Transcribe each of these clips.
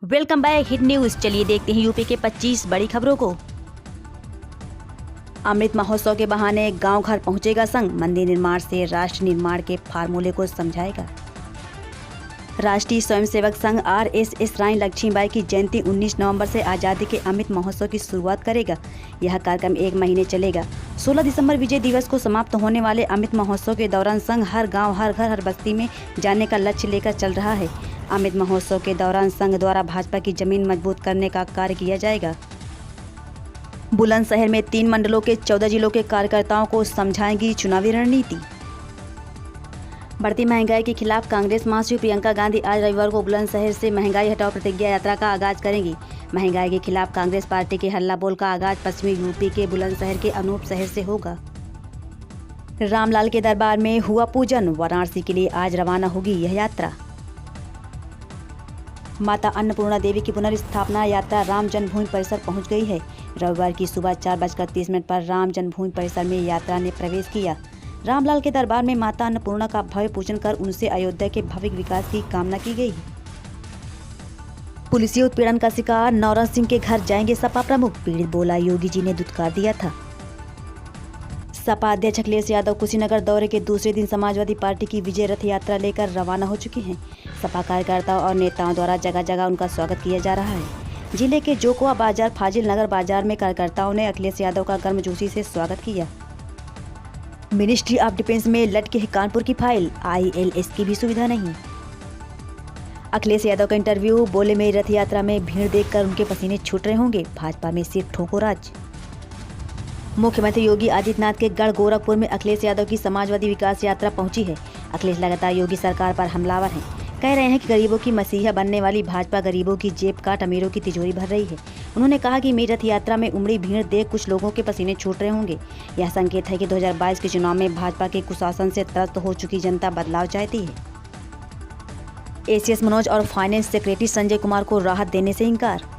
Welcome back hit news. चलिए देखते हैं यूपी के 25 बड़ी खबरों को। अमृत महोत्सव के बहाने गांव घर पहुंचेगा संघ, मंदिर निर्माण से राष्ट्र निर्माण के फार्मूले को समझाएगा। राष्ट्रीय स्वयंसेवक संघ RSS रानी लक्ष्मीबाई की जयंती 19 नवंबर से आज़ादी के अमृत महोत्सव की शुरुआत करेगा। यह कार्यक्रम 1 महीने चलेगा। 16 दिसंबर विजय दिवस को समाप्त होने वाले अमृत महोत्सव के दौरान संघ हर गांव, हर घर, हर बस्ती में जाने का लक्ष्य लेकर चल रहा है। अमृत महोत्सव के दौरान संघ द्वारा भाजपा की जमीन मजबूत करने का कार्य किया जाएगा। बुलंदशहर में 3 मंडलों के 14 जिलों के कार्यकर्ताओं को समझाएंगी चुनावी रणनीति। बढ़ती महंगाई के खिलाफ कांग्रेस महासचिव प्रियंका गांधी आज रविवार को बुलंदशहर से महंगाई हटाओ प्रतिज्ञा यात्रा का आगाज करेंगी। महंगाई के खिलाफ कांग्रेस पार्टी के हल्ला बोल का आगाज पश्चिमी यूपी के बुलंदशहर के अनूप शहर से होगा। रामलाल के दरबार में हुआ पूजन, वाराणसी के लिए आज रवाना होगी यह यात्रा। माता अन्नपूर्णा देवी की पुनर्स्थापना यात्रा राम जन्मभूमि परिसर पहुंच गई है। रविवार की सुबह 4:30 पर राम जन्मभूमि परिसर में यात्रा ने प्रवेश किया। रामलाल के दरबार में माता अन्नपूर्णा का भव्य पूजन कर उनसे अयोध्या के भव्य विकास की कामना की गई। पुलिसिय उत्पीड़न का शिकार नौरन सिंह के घर जाएंगे सपा प्रमुख, पीड़ित बोला योगी जी ने दुत्कार दिया था। सपा अध्यक्ष अखिलेश यादव कुशीनगर दौरे के दूसरे दिन समाजवादी पार्टी की विजय रथ यात्रा लेकर रवाना हो चुके हैं। सपा कार्यकर्ताओं और नेताओं द्वारा जगह जगह उनका स्वागत किया जा रहा है। जिले के जोकुआ बाजार, फाजिल नगर बाजार में कार्यकर्ताओं ने अखिलेश यादव का गर्मजोशी से स्वागत किया। मिनिस्ट्री ऑफ डिफेंस में लटके है कानपुर की फाइल, ILS की भी सुविधा नहीं। अखिलेश यादव का इंटरव्यू, बोले मेरी रथ यात्रा में भीड़ देखकर उनके पसीने छूट रहे होंगे, भाजपा में सिर्फ ठोको राज। मुख्यमंत्री योगी आदित्यनाथ के गढ़ गोरखपुर में अखिलेश यादव की समाजवादी विकास यात्रा पहुंची है। अखिलेश लगातार योगी सरकार पर हमलावर हैं। कह रहे हैं कि गरीबों की मसीहा बनने वाली भाजपा गरीबों की जेब काट अमीरों की तिजोरी भर रही है। उन्होंने कहा कि मेरी रथ यात्रा में उमड़ी भीड़ देख कुछ लोगों के पसीने छूट रहे होंगे। यह संकेत है कि 2022 के चुनाव में भाजपा के कुशासन से त्रस्त हो चुकी जनता बदलाव चाहती है। ACS मनोज और फाइनेंस सेक्रेटरी संजय कुमार को राहत देने से इंकार।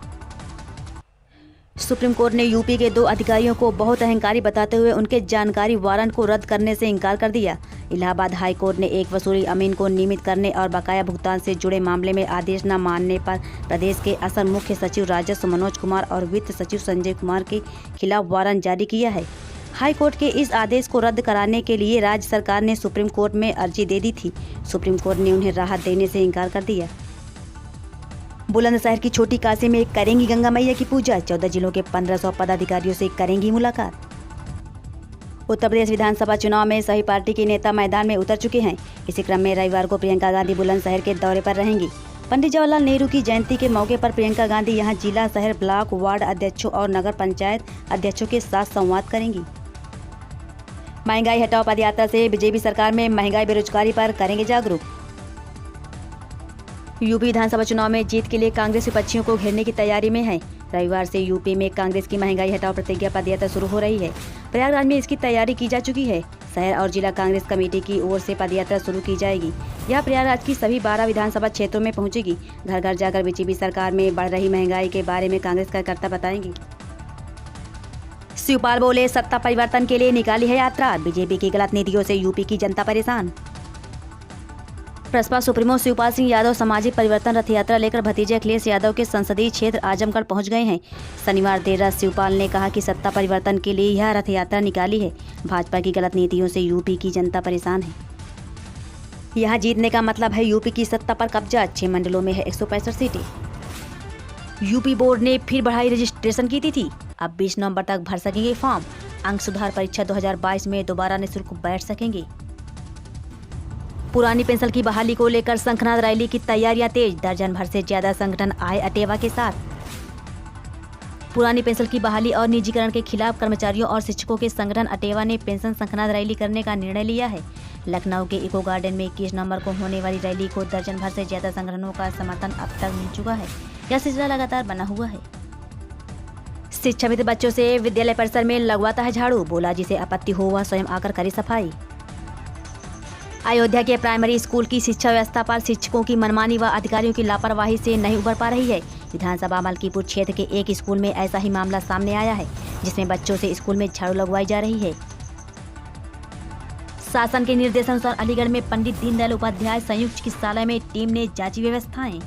सुप्रीम कोर्ट ने यूपी के 2 अधिकारियों को बहुत अहंकारी बताते हुए उनके जानकारी वारंट को रद्द करने से इंकार कर दिया। इलाहाबाद हाई कोर्ट ने एक वसूली अमीन को नियमित करने और बकाया भुगतान से जुड़े मामले में आदेश न मानने पर प्रदेश के अपर मुख्य सचिव राजस्व मनोज कुमार और वित्त सचिव संजय कुमार के खिलाफ वारंट जारी किया है। हाई कोर्ट के इस आदेश को रद्द कराने के लिए राज्य सरकार ने सुप्रीम कोर्ट में अर्जी दे दी थी। सुप्रीम कोर्ट ने उन्हें राहत देने से इंकार कर दिया। बुलंदशहर की छोटी काशी में करेंगी गंगा मैया की पूजा, 14 जिलों के 1500 पदाधिकारियों से करेंगी मुलाकात। उत्तर प्रदेश विधानसभा चुनाव में सभी पार्टी के नेता मैदान में उतर चुके हैं। इसी क्रम में रविवार को प्रियंका गांधी बुलंदशहर के दौरे पर रहेंगी। पंडित जवाहरलाल नेहरू की जयंती के मौके पर प्रियंका गांधी यहां जिला, शहर, ब्लॉक, वार्ड अध्यक्षों और नगर पंचायत अध्यक्षों के साथ संवाद करेंगी। महंगाई हटाओ पदयात्रा से बीजेपी सरकार में महंगाई बेरोजगारी पर करेंगे जागरूक। यूपी विधानसभा चुनाव में जीत के लिए कांग्रेस विपक्षियों को घेरने की तैयारी में है। रविवार से यूपी में कांग्रेस की महंगाई हटाओ प्रतिज्ञा पदयात्रा शुरू हो रही है। प्रयागराज में इसकी तैयारी की जा चुकी है। शहर और जिला कांग्रेस कमेटी की ओर से पदयात्रा शुरू की जाएगी। यह प्रयागराज की सभी 12 विधानसभा क्षेत्रों में पहुंचेगी। घर घर जाकर बीजेपी सरकार में बढ़ रही महंगाई के बारे में कांग्रेस कार्यकर्ता बताएंगे। शिवपाल बोले सत्ता परिवर्तन के लिए निकाली है यात्रा, बीजेपी की गलत नीतियों से यूपी की जनता परेशान। प्रसपा सुप्रीमो शिवपाल सिंह यादव सामाजिक परिवर्तन रथ यात्रा लेकर भतीजे अखिलेश यादव के संसदीय क्षेत्र आजमगढ़ पहुंच गए हैं। शनिवार देर रात शिवपाल ने कहा कि सत्ता परिवर्तन के लिए यह रथ यात्रा निकाली है। भाजपा की गलत नीतियों से यूपी की जनता परेशान है। यहां जीतने का मतलब है यूपी की सत्ता पर कब्जा। 6 मंडलों में है 165 सीटें। यूपी बोर्ड ने फिर बढ़ाई रजिस्ट्रेशन की तिथि, अब 20 नवंबर तक भर सकेंगे फॉर्म। अंक सुधार परीक्षा 2022 में दोबारा निःशुल्क बैठ सकेंगे। पुरानी पेंशन की बहाली को लेकर शंखनाद रैली की तैयारियां तेज, दर्जन भर से ज्यादा संगठन आए अटेवा के साथ। पुरानी पेंशन की बहाली और निजीकरण के खिलाफ कर्मचारियों और शिक्षकों के संगठन अटेवा ने पेंशन शंखनाद रैली करने का निर्णय लिया है। लखनऊ के इको गार्डन में 21 नवंबर को होने वाली रैली को दर्जन भर से ज्यादा संगठनों का समर्थन अब तक मिल चुका है। यह सिलसिला लगातार बना हुआ है। शिक्षाविद बच्चों से विद्यालय परिसर में लगवाता है झाड़ू, बोला जिसे आपत्ति हो वह स्वयं आकर करे सफाई। अयोध्या के प्राइमरी स्कूल की शिक्षा व्यवस्था पर शिक्षकों की मनमानी व अधिकारियों की लापरवाही से नहीं उबर पा रही है। विधानसभा मलकीपुर क्षेत्र के एक स्कूल में ऐसा ही मामला सामने आया है, जिसमें बच्चों से स्कूल में झाड़ू लगवाई जा रही है। शासन के निर्देशानुसार अलीगढ़ में पंडित दीनदयाल उपाध्याय संयुक्त चिकित्सालय में टीम ने जांची व्यवस्थाएं।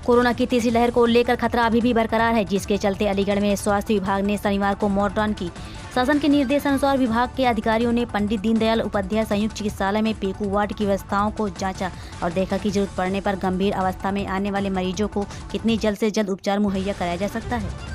कोरोना की तीसरी लहर को लेकर खतरा अभी भी बरकरार है, जिसके चलते अलीगढ़ में स्वास्थ्य विभाग ने शनिवार को मॉकड्राउन की। शासन के निर्देशानुसार विभाग के अधिकारियों ने पंडित दीनदयाल उपाध्याय संयुक्त चिकित्सालय में पेकू वार्ड की व्यवस्थाओं को जांचा और देखा कि जरूरत पड़ने पर गंभीर अवस्था में आने वाले मरीजों को कितनी जल्द से जल्द उपचार मुहैया कराया जा सकता है।